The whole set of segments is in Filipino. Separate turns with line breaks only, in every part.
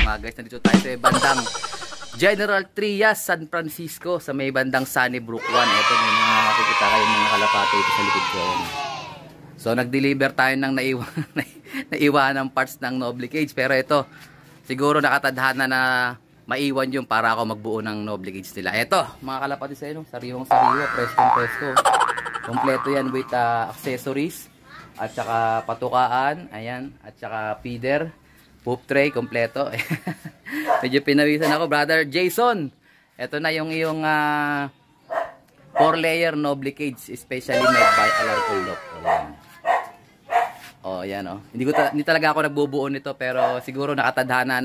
mga guys, nandito tayo sa bandang General Trias, San Francisco, sa may bandang Sunnybrook 1. Ito, may mga makikita kayong mga kalapate ito sa likod ko. So nag-deliver tayo ng naiwan ng parts ng Noble Cage, pero ito siguro nakatadhana na maiwan yung para ako magbuo ng Noble Cage nila. Ito mga kalapate sa inyo, sariwang sariwa, presko. Kompleto yan with accessories at saka patukaan, ayan, at saka feeder, poop tray, kompleto. Medyo pinawisan ako, brother Jason. Ito na yung iyong 4-layer Noble Cage, especially made by Alarcon Lock. Oh, yan oh. Hindi talaga ako nagbubuo nito, pero siguro nakatadhana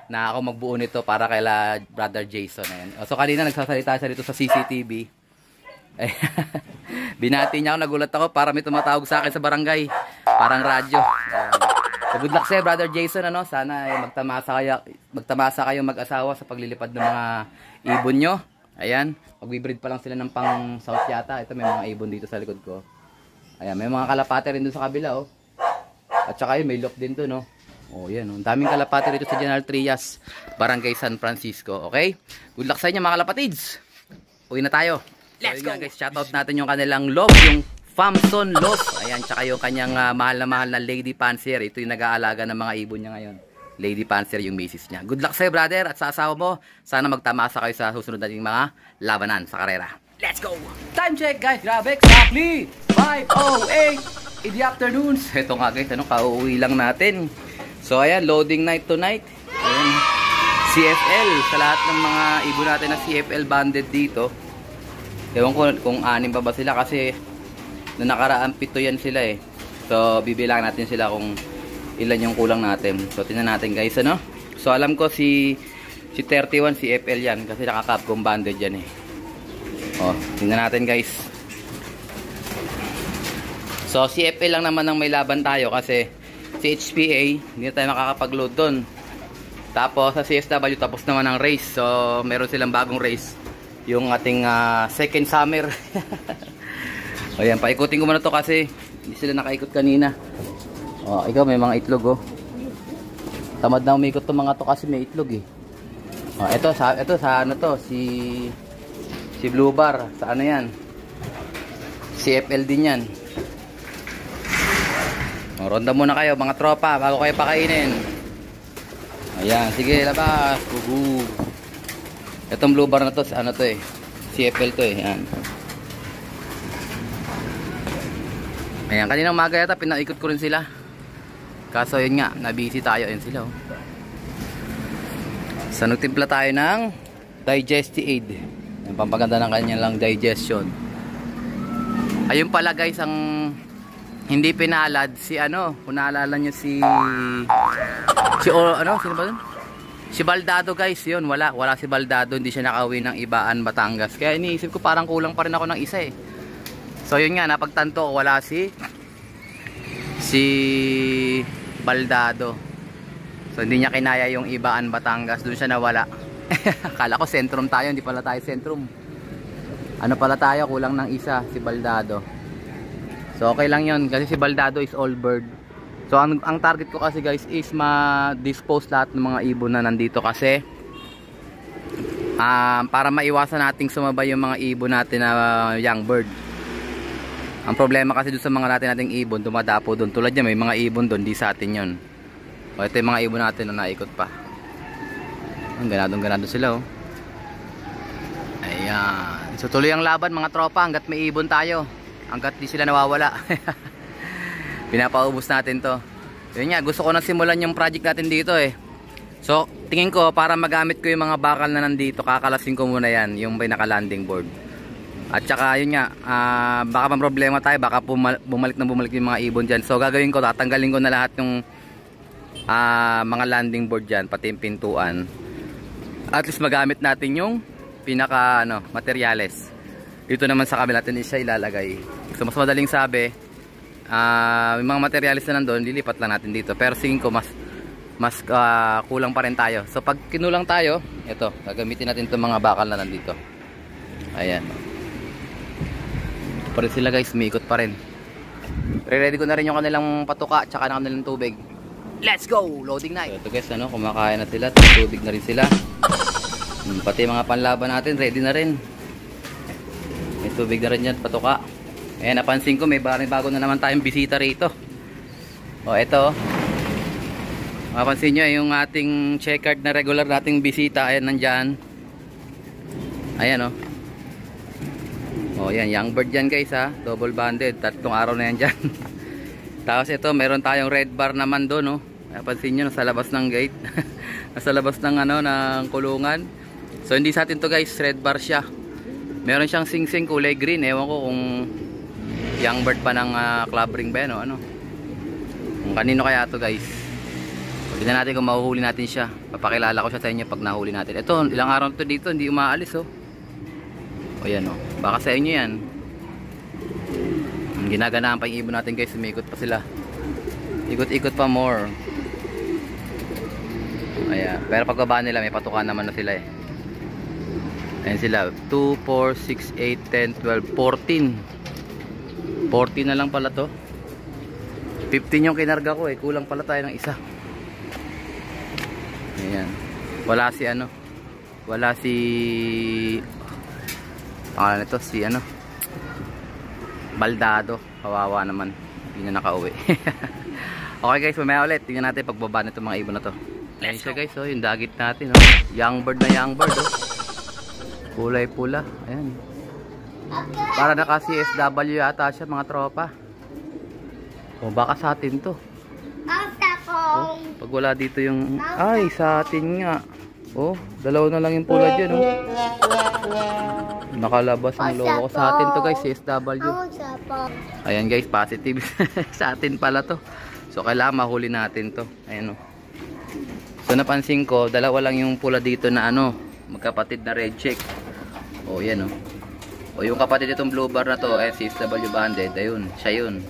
na ako magbuo nito para kay brother Jason. Ayan. So kanina nagsasalita siya dito sa CCTV. Binati niya ako, nagulat ako para may tumatawag sa akin sa barangay. Parang radyo. So good luck sa'yo, brother Jason, ano? Sana magtamasa kayo mag-asawa sa paglilipad ng mga ibon nyo. Ayan, magbibreed pa lang sila ng pang south yata. Ito may mga ibon dito sa likod ko. Ayan, may mga kalapate rin dun sa kabila, oh. At saka yun, may loft din to, no? Oh, yan, oh. Ang daming kalapate rito sa General Trias, Barangay San Francisco, okay? Good luck sa inyo, mga kalapatids. Uwi na tayo. Let's go! Guys, shoutout natin yung kanilang love, yung Famson Loss. Ayan, tsaka yung kanyang mahal na Lady Panzer. Ito yung nag-aalaga ng mga ibon niya ngayon. Lady Panzer yung misis niya. Good luck sa'yo, brother, at sa asawa mo. Sana magtamasa kayo sa susunod nating mga labanan sa karera. Let's go! Time check, guys. Grabe, exactly 5:08 in the afternoons. Ito nga, guys, ano, kauuwi lang natin. So, ayan, loading night tonight. Ayan, CFL. Sa lahat ng mga ibon natin na CFL banded dito. Ewan ko kung 6 pa ba sila kasi na nakaraan 7 yan sila eh. So bibilang natin sila kung ilan yung kulang natin. So tingnan natin guys, ano. So alam ko si 31 CFL yan kasi naka-Capcom banded yan eh. Oh, tingnan natin guys. So CFL lang naman ang may laban tayo kasi si HPA hindi tayo makakapag-load doon. Tapos sa CSW tapos naman ang race. So meron silang bagong race, yung ating second summer. O yan, paikutin ko muna to kasi hindi sila nakaikot kanina. O, ikaw may mga itlog, oh. Tamad na umikot to mga to kasi may itlog eh. O, ito sa ano to, si Blue Bar, sa ano yan, CFL din yan. O, ronda muna kayo mga tropa bago kayo pakainin. Ayan, sige labas. Itong Blue Bar na to, ano to eh, CFL to eh, yan. Ayan, kaninang umaga yata pinaikot ko rin sila. Kaso yun nga, nabisi tayo, yun sila oh. So nagtimpla tayo ng Digesti-Aid, yung pampaganda ng kanyang lang digestion. Ayun pala guys, ang hindi pinalad si ano, kung naalala nyo sino ba dun? Si Baldado guys, yun, wala si Baldado, hindi siya nakauwi ng Ibaan, Batangas. Kaya iniisip ko parang kulang pa rin ako ng isa eh. So yun nga, napagtanto ko wala si Baldado. So hindi niya kinaya yung Ibaan, Batangas, doon siya nawala. Akala ko sentrum tayo, hindi pala tayo sentrum. Ano pala tayo, kulang ng isa, si Baldado. So okay lang yun, kasi si Baldado is all bird. So ang target ko kasi guys is ma-dispose lahat ng mga ibon na nandito kasi para maiwasan nating sumabay yung mga ibon natin na young bird. Ang problema kasi doon sa mga nating ibon, dumadapo doon. Tulad niya, may mga ibon doon, di sa atin yun. O ito yung mga ibon natin na naikot pa. Ang ganadong-ganado sila oh. Ayan. So tuloy ang laban mga tropa hanggat may ibon tayo. Hanggat di sila nawawala. Pinapaubos natin to. Yun nga, gusto ko nang simulan yung project natin dito eh. So tingin ko para magamit ko yung mga bakal na nandito, kakalasin ko muna yan, yung may naka-landing board. At saka yun nga, baka pang problema tayo, baka bumalik yung mga ibon dyan. So gagawin ko, tatanggalin ko na lahat yung mga landing board dyan, pati yung pintuan. At least magamit natin yung pinaka materyales. Dito naman sa kabila natin siya ilalagay. So mas madaling sabi, yung mga materialis na nandun, lilipat lang natin dito. Pero singin ko mas kulang pa rin tayo. So pag kinulang tayo, ito, gagamitin natin itong mga bakal na nandito. Ayan. Pa rin sila guys, umiikot pa rin. Re-ready ko na rin yung kanilang patuka tsaka na kanilang tubig. Let's go! Loading na. So ito guys, ano, kumakain na sila. Tubig na rin sila. Pati mga panlaban natin, ready na rin. May tubig na rin yan, patuka. Eh, napansin ko, may bago na naman tayong bisita rito. O, eto. Mapansin nyo, yung ating checkered na regular nating bisita. Ayan, nandyan. Ayan, o. O, yan, young bird yan guys, ha. Double banded. 3 araw na yan dyan. Tapos ito, meron tayong red bar naman doon, no. Napansin nyo, nasa labas ng gate. Nasa labas ng, ano, ng kulungan. So, hindi sa atin to guys, red bar siya. Meron siyang sing-sing kulay green. Ewan ko kung young bird pa ng club ring ba yan, o ano. Kung kanino kaya to guys. Tignan natin kung mahuhuli natin siya. Papakilala ko siya sa inyo pag nahuli natin. Ito, ilang araw to dito, hindi umaalis, oh. O yan, oh. Baka sa inyo yan. Ginaganaan pa yung ibon natin guys, umikot pa sila. Ikot-ikot pa more. Ayan. Pero pagbaba nila may patukan naman na sila eh. Ayan sila, 2, 4, 6, 8, 10, 12, 14. 14 na lang pala to. 15 yung kinarga ko eh, kulang pala tayo ng isa. Ayan. Wala si ano, wala si nito, si ano, Baldado, kawawa naman, hindi na nakauwi. Okay guys, mamaya ulit tingnan natin pagbaba nito mga ibon na to. Ayan siya guys, oh, yung dagit natin, oh. Young bird na young bird, oh. Kulay pula, ayan. Para naka CSW yata siya mga tropa. O baka sa atin to. Oh, pag wala dito yung, ay sa atin nga. Oh, dalawa na lang yung pula dyan, oh. Nakalabas ang logo ko sa atin to guys, CSW. Ayan guys, positive. Sa atin pala to. So kailangan mahuli natin to. Ayan, oh. So napansin ko, dalawa lang yung pula dito na ano, magkapatid na red check. Oh, yan, oh. O yung kapatid itong blue bar na to, CSW banded, ayun, siya yun.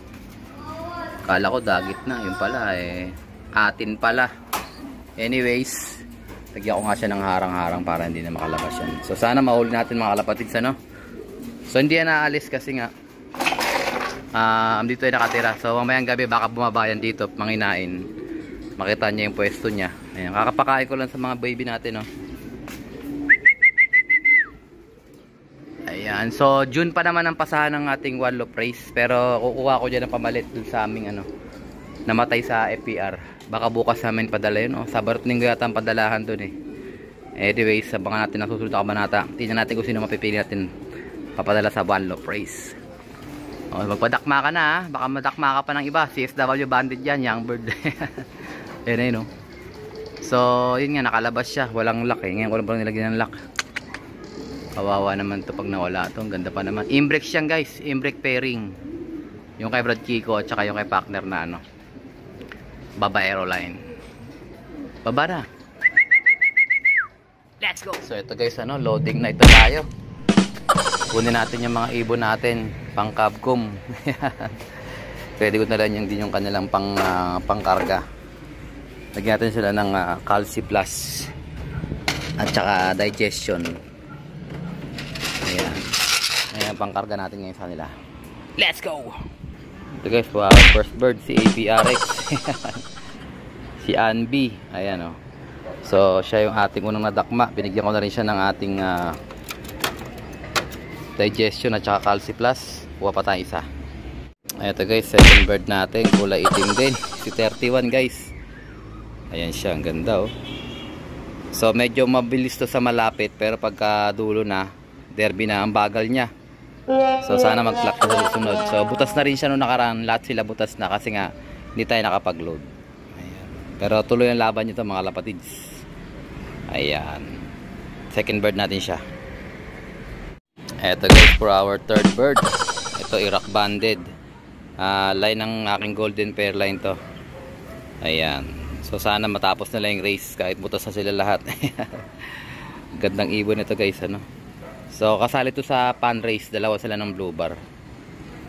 Kala ko dagit na, yun pala eh, atin pala. Anyways, lagyan ko nga siya ng harang-harang para hindi na makalabas yan. So sana mahuli natin mga kalapatids, ano. So hindi yan naalis kasi nga dito ay nakatira. So mamayang gabi baka bumaba yan dito, manginain. Makita niya yung pwesto niya. Ayan, kakapakain ko lang sa mga baby natin, oh. Ayan, so June pa naman ang pasahan ng ating wildlife race. Pero kukuha ko dyan ng pamalit dun sa aming ano, namatay sa FPR. Baka bukas namin padala yun, oh. Sabat linggo yata ang padalahan dun eh. Anyways, abangan natin ang susunod na kabanata. Tingnan natin kung sino mapipili natin papadala sa wildlife race. Oh, magpadakma ka na, ha. Baka madakma ka pa ng iba. CSW banded yan, young bird. Ayan, ayun, oh. So yun nga, nakalabas siya. Walang lock eh. Ngayon ko lang parang nilagyan ng lock. Kawawa naman to pag nawala to. Ang ganda pa naman. Imbrek siyang guys, imbrek pairing. Yung kay Brad Kiko at saka yung kay partner na ano, Baba Aeroline. Baba na. Let's go. So ito guys, ano, loading na ito tayo. Kunin natin yung mga ibon natin pang Cabcom. Pwede ko na lang yung din yung kanilang pangkarga. Lagyan natin sila ng Calci Plus at saka digestion. Ayan. Ayan pangkarga natin ngayon sa kanila. Let's go. Ito guys, wow, first bird si APRX. Si Anby. Ayan, oh. So siya yung ating unang nadakma. Binigyan ko na rin siya ng ating digestion at saka Calci Plus. Kuha pa tayo isa. Ayan, ito guys, second bird natin, kulay itim din, si 31 guys. Ayan siya, ang ganda, oh. So medyo mabilis to sa malapit, pero pagka dulo na, derby na ang bagal niya. So sana mag-clock sa susunod. So butas na rin siya nung nakaraan. Lahat sila butas na kasi nga hindi tayo nakapag-load. Ayan. Pero tuloy ang laban nito mga lapatids. Ayan. Second bird natin siya. Eto guys, for our third bird. Ito Iraq banded. Line ng aking golden pair line to. Ayan. So sana matapos na lang yung race kahit butas na sila lahat. Gandang ibon ito guys, ano. So kasali to sa pan race, dalawa sila ng blue bar.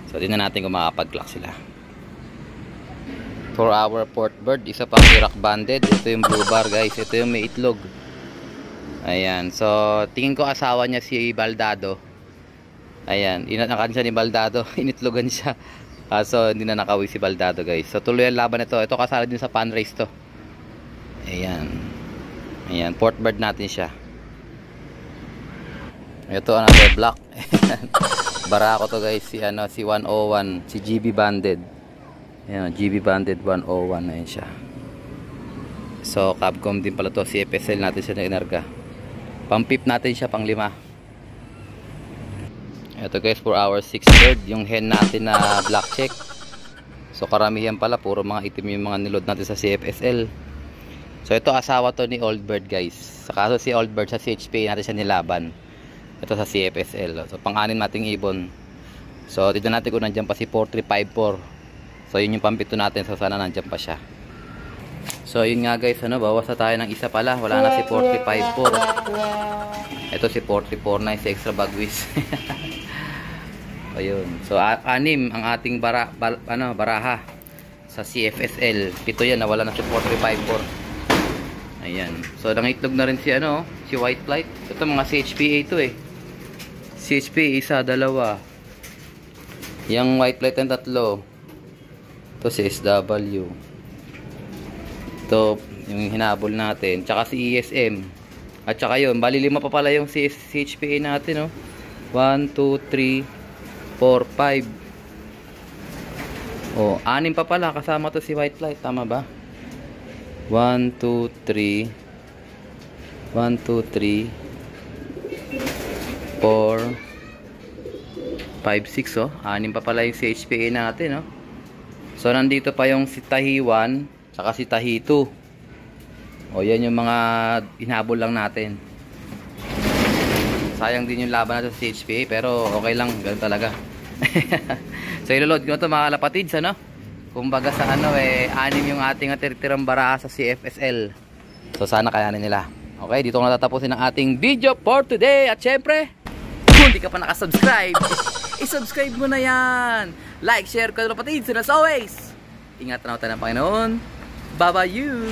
So tingnan natin kung makapag-clock sila. For our fourth bird, isa pang Iraq banded. Ito yung blue bar guys, ito yung may itlog. Ayan, so tingin ko asawa niya si Baldado. Ayan, inanakan siya ni Baldado, initlogan siya. Kaso hindi na nakauwi si Baldado guys. So tuloy ang laban ito. Ito kasali din sa fan race to. Ayan. Ayan, port bird natin siya. Ito another block. Barako to guys, si 101, si GB Banded. Ayan, GB Banded 101 ayan siya. So Capcom din pala to, si FSL natin siya na inarga. Pang-pip natin siya pang 5. Ito guys, for our 6th bird, yung hen natin na black check. So karamihan pala, puro mga itim yung mga nilod natin sa CFSL. So ito asawa to ni Old Bird guys. Sa kaso si Old Bird sa CHP natin siya nilaban. Ito sa CFSL. So pang-anim nating ibon. So dito natin kung nandiyan pa si 4354. So yun yung pampito natin. So sana nandiyan pa siya. So yun nga guys, bawas na tayo ng isa pala. Wala na si 4354. Ito si 449, si extra bagwis. Ayun. So anim ang ating baraha sa CFSL. 7 yan, nawala na si 4354. Ayan. So nangitlog na rin si si White Flight. Ito mga CHPA to eh. CHPA isa, dalawa. Yang White Flight ang 3. Ito si SW. Ito yung hinabol natin. Tsaka si ESM. At tsaka yun, bali 5 pa pala yung CHPA natin 1, 2, 3 4, 5. Oh, 6 pa pala kasama to si White Flight, tama ba? 1, 2, 3 1, 2, 3 4 5, 6 6 pa pala yung CHPA natin So nandito pa yung si Tahi 1 saka si Tahi 2. O yan yung mga hinabol lang natin. Sayang din yung laban natin sa CHPA, pero okay lang, ganun talaga. So iloload ko na ito mga kalapatids, kumbaga sa 6 yung ating tirtirang baraha sa CFSL. So sana kayanin nila. Okay, dito ko natatapusin ang ating video for today. At syempre, kung hindi ka pa nakasubscribe, isubscribe mo na yan. Like, share, kalapatids, and as always, ingatan natin ng Panginoon. Bye-bye you.